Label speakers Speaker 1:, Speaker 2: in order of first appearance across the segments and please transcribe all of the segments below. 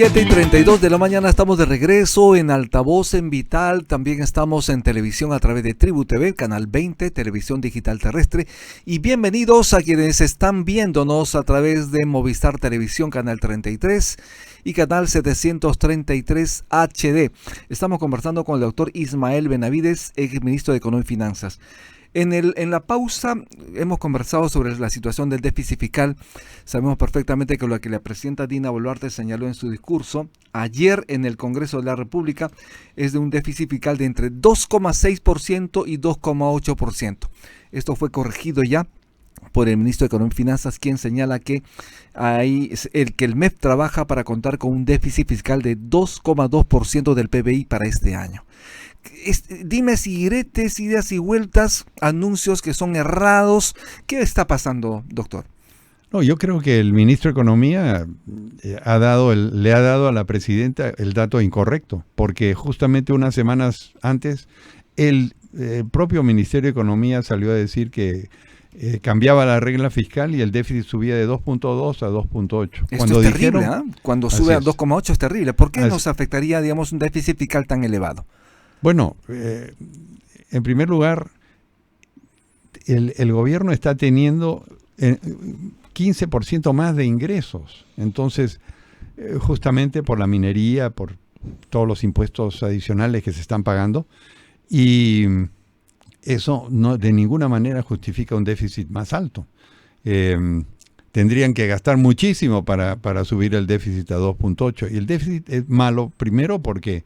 Speaker 1: 7:32 de la mañana estamos de regreso en Altavoz en Vital. También estamos en televisión a través de Tribu TV, Canal 20, Televisión Digital Terrestre. Y bienvenidos a quienes están viéndonos a través de Movistar Televisión, Canal 33 y Canal 733 HD. Estamos conversando con el doctor Ismael Benavides, ex ministro de Economía y Finanzas. En la pausa hemos conversado sobre la situación del déficit fiscal. Sabemos perfectamente que lo que la presidenta Dina Boluarte señaló en su discurso ayer en el Congreso de la República es de un déficit fiscal de entre 2,6% y 2,8%. Esto fue corregido ya por el ministro de Economía y Finanzas, quien señala que el MEF trabaja para contar con un déficit fiscal de 2,2% del PBI para este año. Dime si diretes, ideas y vueltas, anuncios que son errados. ¿Qué está pasando, doctor?
Speaker 2: No, yo creo que el ministro de Economía le ha dado a la presidenta el dato incorrecto, porque justamente unas semanas antes el propio Ministerio de Economía salió a decir que cambiaba la regla fiscal y el déficit subía de 2.2 a 2.8.
Speaker 1: Esto es terrible, ¿eh? Cuando sube a 2,8 es terrible. ¿Por qué nos afectaría, digamos, un déficit fiscal tan elevado?
Speaker 2: Bueno, en primer lugar, el gobierno está teniendo 15% más de ingresos. Entonces, justamente por la minería, por todos los impuestos adicionales que se están pagando, y eso no de ninguna manera justifica un déficit más alto. Tendrían que gastar muchísimo para subir el déficit a 2.8. Y el déficit es malo, primero porque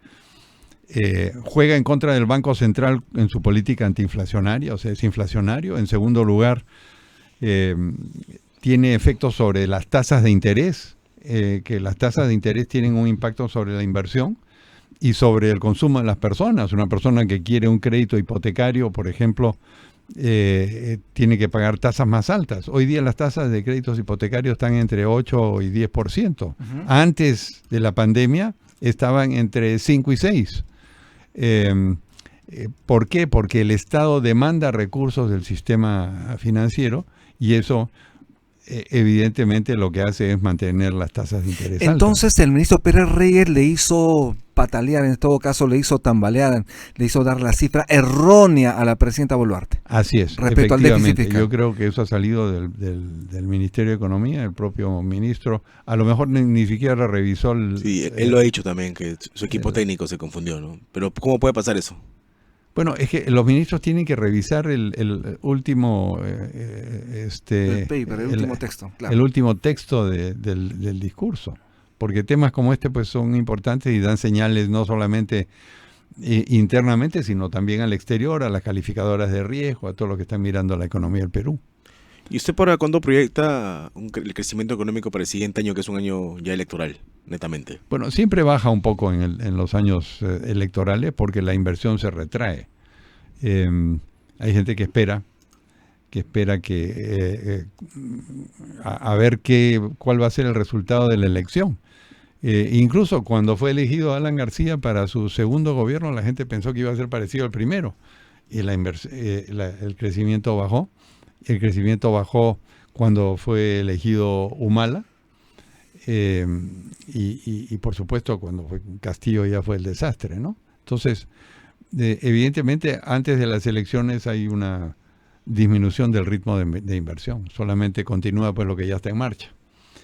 Speaker 2: juega en contra del Banco Central en su política antiinflacionaria, o sea, es inflacionario. En segundo lugar, tiene efectos sobre las tasas de interés, que las tasas de interés tienen un impacto sobre la inversión y sobre el consumo de las personas. Una persona que quiere un crédito hipotecario, por ejemplo, tiene que pagar tasas más altas. Hoy día las tasas de créditos hipotecarios están entre 8 y 10%. Uh-huh. Antes de la pandemia estaban entre 5 y 6%. ¿Por qué? Porque el Estado demanda recursos del sistema financiero y eso evidentemente lo que hace es mantener las tasas de interés altas.
Speaker 1: Entonces el ministro Pérez Reyes le hizo patalear, en todo caso le hizo tambalear, le hizo dar la cifra errónea a la presidenta Boluarte.
Speaker 2: Así es,
Speaker 1: respecto al déficit fiscal.
Speaker 2: Yo creo que eso ha salido del Ministerio de Economía, el propio ministro, a lo mejor ni siquiera revisó
Speaker 3: Sí, él lo ha dicho también, que su equipo técnico se confundió, ¿no? Pero ¿cómo puede pasar eso?
Speaker 2: Bueno, es que los ministros tienen que revisar el último
Speaker 1: último texto, claro.
Speaker 2: El último texto del discurso, porque temas como este pues son importantes y dan señales no solamente internamente, sino también al exterior, a las calificadoras de riesgo, a todo lo que están mirando la economía del Perú.
Speaker 3: ¿Y usted para cuándo proyecta el crecimiento económico para el siguiente año, que es un año ya electoral, netamente?
Speaker 2: Bueno, siempre baja un poco en los años electorales porque la inversión se retrae. Hay gente que espera a ver cuál va a ser el resultado de la elección. Incluso cuando fue elegido Alan García para su segundo gobierno, la gente pensó que iba a ser parecido al primero y el crecimiento bajó. El crecimiento bajó cuando fue elegido Humala y por supuesto cuando fue Castillo ya fue el desastre, ¿no? Entonces, evidentemente antes de las elecciones hay una disminución del ritmo de inversión. Solamente continúa pues lo que ya está en marcha.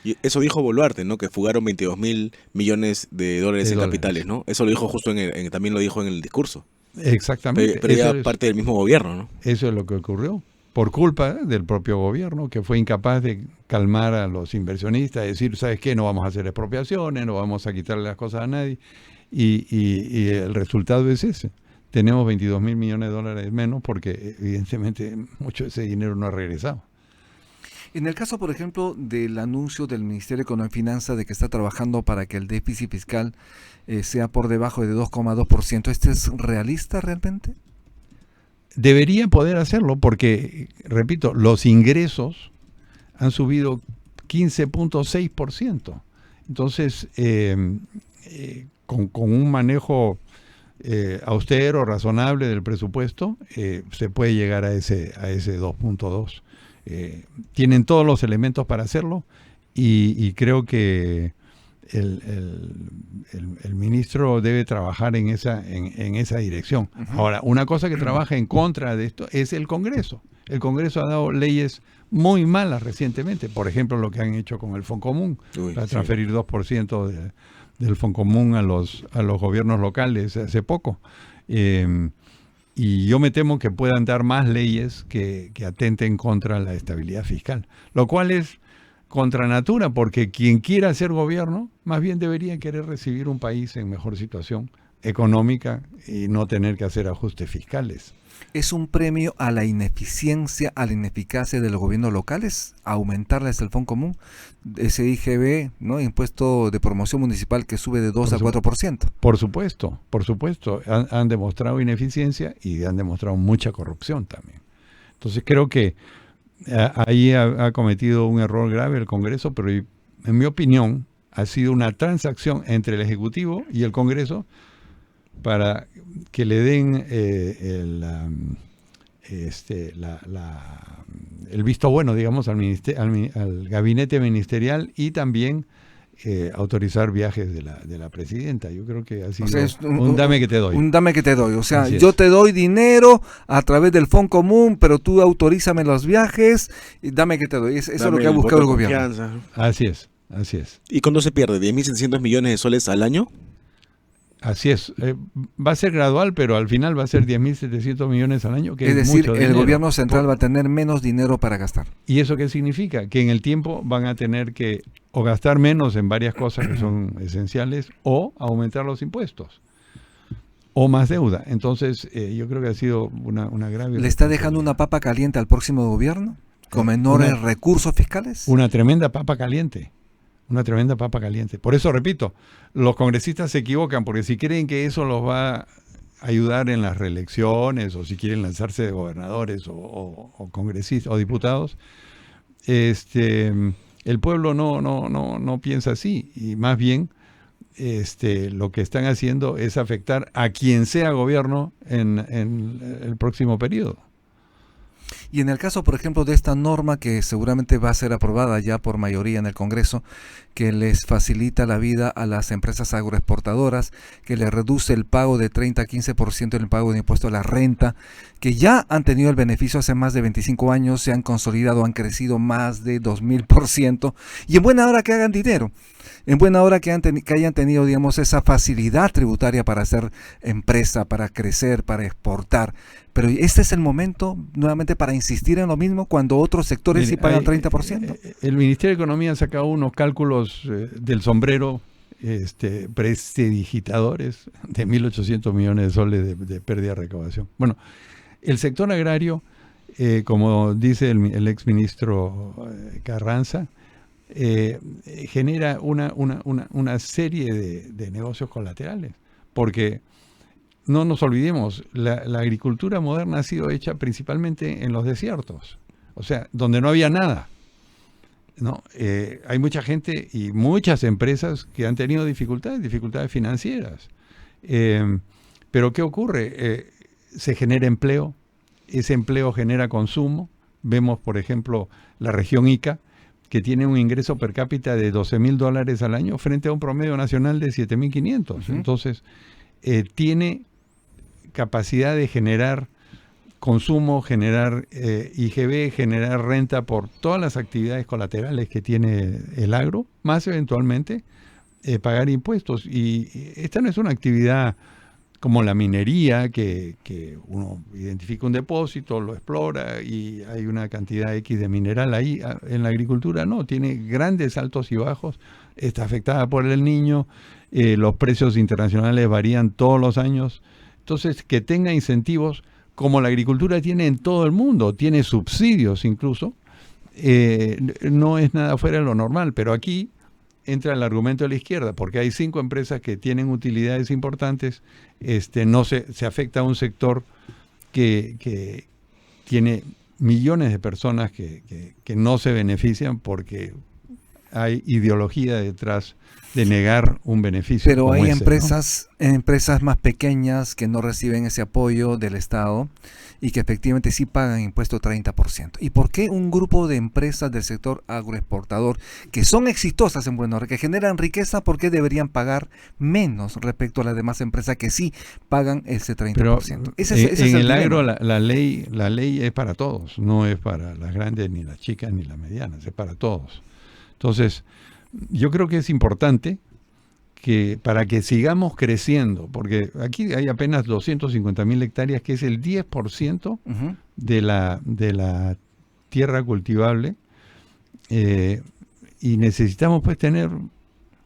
Speaker 3: Y eso dijo Boluarte, ¿no? Que fugaron 22.000 millones de dólares en capitales, ¿no? Eso lo dijo justo también lo dijo en el discurso.
Speaker 2: Exactamente.
Speaker 3: Pero ya parte del mismo gobierno, ¿no?
Speaker 2: Eso es lo que ocurrió. Por culpa del propio gobierno, que fue incapaz de calmar a los inversionistas, decir, ¿sabes qué? No vamos a hacer expropiaciones, no vamos a quitarle las cosas a nadie. Y el resultado es ese. Tenemos 22.000 millones de dólares menos porque evidentemente mucho de ese dinero no ha regresado.
Speaker 1: En el caso, por ejemplo, del anuncio del Ministerio de Economía y Finanzas de que está trabajando para que el déficit fiscal sea por debajo de 2,2%, ¿este es realista realmente?
Speaker 2: Debería poder hacerlo porque, repito, los ingresos han subido 15.6%. Entonces, con un manejo austero, razonable del presupuesto, se puede llegar a ese 2.2. Tienen todos los elementos para hacerlo y creo que el ministro debe trabajar en esa dirección. Ahora, una cosa que trabaja en contra de esto es el Congreso. El Congreso ha dado leyes muy malas recientemente. Por ejemplo, lo que han hecho con el Foncomún, para transferir 2% del Foncomún a los gobiernos locales hace poco. Y yo me temo que puedan dar más leyes que atenten contra la estabilidad fiscal, lo cual es contra natura, porque quien quiera hacer gobierno, más bien debería querer recibir un país en mejor situación económica y no tener que hacer ajustes fiscales.
Speaker 1: ¿Es un premio a la ineficiencia, a la ineficacia de los gobiernos locales? ¿Aumentarles el Foncomún? Ese IGB, ¿no? Impuesto de promoción municipal que sube de 2 a 4%.
Speaker 2: Por supuesto. Han demostrado ineficiencia y han demostrado mucha corrupción también. Entonces creo que ahí ha cometido un error grave el Congreso, pero en mi opinión ha sido una transacción entre el Ejecutivo y el Congreso para que le den el visto bueno, digamos, al gabinete ministerial y también autorizar viajes de la presidenta. Yo creo que ha sido un dame que te doy.
Speaker 1: Un dame que te doy. O sea,
Speaker 2: Así
Speaker 1: yo
Speaker 2: es.
Speaker 1: te doy dinero a través del Foncomún, pero tú autorízame los viajes y dame que te doy. Eso es lo que ha buscado el gobierno.
Speaker 2: Así es.
Speaker 3: ¿Y cuándo se pierde? ¿10.700 millones de soles al año?
Speaker 2: Así es. Va a ser gradual, pero al final va a ser 10.700 millones al año, que
Speaker 1: Es decir,
Speaker 2: mucho
Speaker 1: el
Speaker 2: dinero.
Speaker 1: gobierno central va a tener menos dinero para gastar.
Speaker 2: ¿Y eso qué significa? Que en el tiempo van a tener que o gastar menos en varias cosas que son esenciales o aumentar los impuestos o más deuda. Entonces, yo creo que ha sido una grave...
Speaker 1: ¿Le está dejando una papa caliente al próximo gobierno con menores recursos fiscales?
Speaker 2: Una tremenda papa caliente. Por eso, repito, los congresistas se equivocan, porque si creen que eso los va a ayudar en las reelecciones, o si quieren lanzarse de gobernadores o congresistas o diputados, el pueblo no piensa así, y más bien lo que están haciendo es afectar a quien sea gobierno en el próximo periodo.
Speaker 1: Y en el caso, por ejemplo, de esta norma que seguramente va a ser aprobada ya por mayoría en el Congreso, que les facilita la vida a las empresas agroexportadoras, que les reduce el pago de 30 a 15% en el pago de impuesto a la renta, que ya han tenido el beneficio hace más de 25 años, se han consolidado, han crecido más de 2000%, y en buena hora que hagan dinero. En buena hora que hayan tenido, digamos, esa facilidad tributaria para hacer empresa, para crecer, para exportar. Pero este es el momento, nuevamente, para insistir en lo mismo cuando otros sectores sí pagan 30%.
Speaker 2: El Ministerio de Economía ha sacado unos cálculos del sombrero prestidigitadores de 1.800 millones de soles de pérdida de recaudación. Bueno, el sector agrario, como dice el exministro Carranza, genera una serie de negocios colaterales, porque no nos olvidemos, la agricultura moderna ha sido hecha principalmente en los desiertos, o sea, donde no había nada, ¿no? Hay mucha gente y muchas empresas que han tenido dificultades financieras, pero ¿qué ocurre? Se genera empleo, ese empleo genera consumo. Vemos, por ejemplo, la región Ica, que tiene un ingreso per cápita de $12,000 al año frente a un promedio nacional de 7.500. Entonces, tiene capacidad de generar consumo, generar IGB, generar renta por todas las actividades colaterales que tiene el agro, más eventualmente pagar impuestos. Y esta no es una actividad como la minería, que uno identifica un depósito, lo explora y hay una cantidad X de mineral ahí. En la agricultura no, tiene grandes altos y bajos, está afectada por el Niño, los precios internacionales varían todos los años. Entonces, que tenga incentivos, como la agricultura tiene en todo el mundo, tiene subsidios incluso, no es nada fuera de lo normal, pero aquí entra el argumento de la izquierda, porque hay 5 empresas que tienen utilidades importantes, no se afecta a un sector que tiene millones de personas que no se benefician porque hay ideología detrás de negar un beneficio.
Speaker 1: Pero
Speaker 2: como
Speaker 1: hay
Speaker 2: ese,
Speaker 1: empresas más pequeñas que no reciben ese apoyo del Estado y que efectivamente sí pagan impuesto 30%. ¿Y por qué un grupo de empresas del sector agroexportador que son exitosas en Buenos Aires, que generan riqueza, por qué deberían pagar menos respecto a las demás empresas que sí pagan ese 30%?
Speaker 2: Pero
Speaker 1: ese es
Speaker 2: en el
Speaker 1: dilema.
Speaker 2: agro la ley es para todos, no es para las grandes, ni las chicas, ni las medianas, es para todos. Entonces, yo creo que es importante que para que sigamos creciendo, porque aquí hay apenas 250.000 hectáreas, que es el 10%
Speaker 1: Uh-huh.
Speaker 2: de la tierra cultivable, y necesitamos pues tener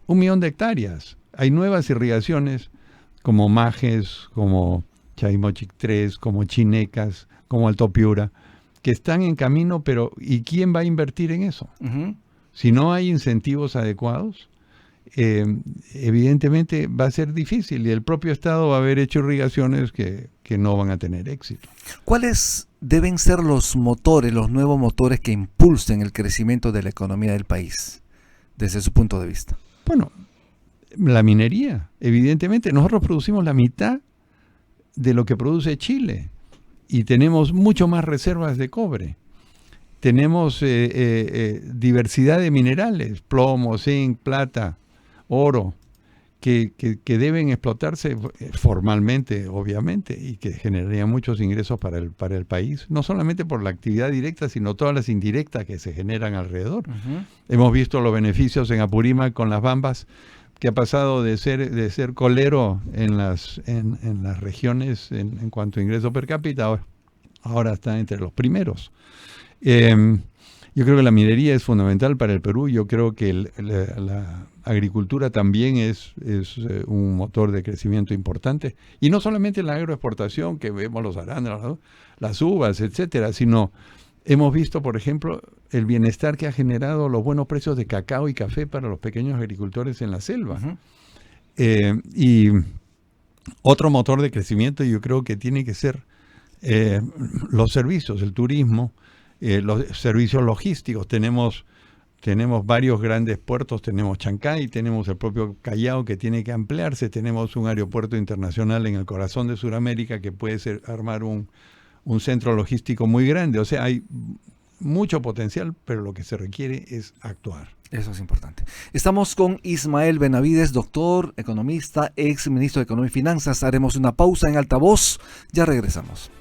Speaker 2: 1.000.000 de hectáreas. Hay nuevas irrigaciones como Majes, como Chavimochic 3, como Chinecas, como Alto Piura, que están en camino, pero ¿y quién va a invertir en eso?
Speaker 1: Uh-huh.
Speaker 2: Si no hay incentivos adecuados, evidentemente va a ser difícil y el propio Estado va a haber hecho irrigaciones que no van a tener éxito.
Speaker 1: ¿Cuáles deben ser los motores, los nuevos motores que impulsen el crecimiento de la economía del país, desde su punto de vista?
Speaker 2: Bueno, la minería, evidentemente. Nosotros producimos la mitad de lo que produce Chile y tenemos mucho más reservas de cobre. Tenemos diversidad de minerales, plomo, zinc, plata, oro, que deben explotarse formalmente, obviamente, y que generarían muchos ingresos para el país, no solamente por la actividad directa, sino todas las indirectas que se generan alrededor.
Speaker 1: Uh-huh.
Speaker 2: Hemos visto los beneficios en Apurímac con las bambas, que ha pasado de ser colero en las regiones en cuanto a ingreso per cápita, ahora está entre los primeros. Yo creo que la minería es fundamental para el Perú. Yo creo que la agricultura también es un motor de crecimiento importante. Y no solamente la agroexportación, que vemos los arándanos, ¿no?, las uvas, etcétera, sino hemos visto, por ejemplo, el bienestar que ha generado los buenos precios de cacao y café para los pequeños agricultores en la selva. Uh-huh. Y otro motor de crecimiento yo creo que tiene que ser los servicios, el turismo, los servicios logísticos. Tenemos varios grandes puertos, tenemos Chancay, tenemos el propio Callao que tiene que ampliarse, tenemos un aeropuerto internacional en el corazón de Sudamérica que puede armar un centro logístico muy grande. O sea, hay mucho potencial, pero lo que se requiere es actuar.
Speaker 1: Eso es importante. Estamos con Ismael Benavides, doctor, economista, ex ministro de Economía y Finanzas. Haremos una pausa en altavoz, ya regresamos.